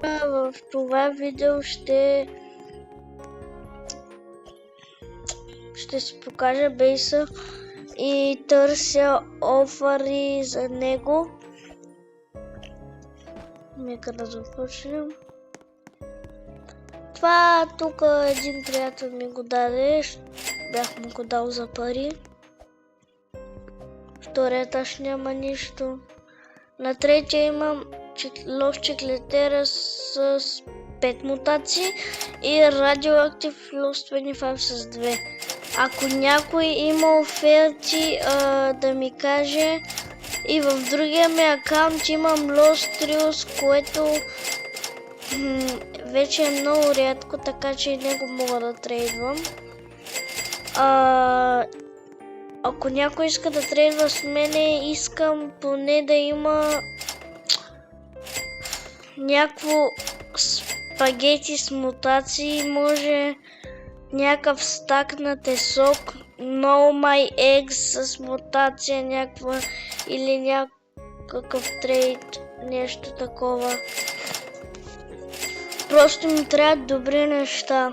В това видео ще си покажа бейса и търся офари за него. Нека да започнем. Това тук един приятел ми го даде, бях му го дал за пари. Втория етаж няма нищо. На третия имам лош чеклетера с 5 мутации и радиоактив Lost 25 с 2. Ако някой има оферти, да ми каже. И в другия ми акаунт имам Lost Trios, което вече е много рядко, така че и него мога да трейдвам. Ако някой иска да трейдва с мене, искам поне да има някакво спагети с мутации, може някакъв стак на тесок, No My Eggs с мутация някаква или някакъв трейд, нещо такова. Просто ми трябват добри неща.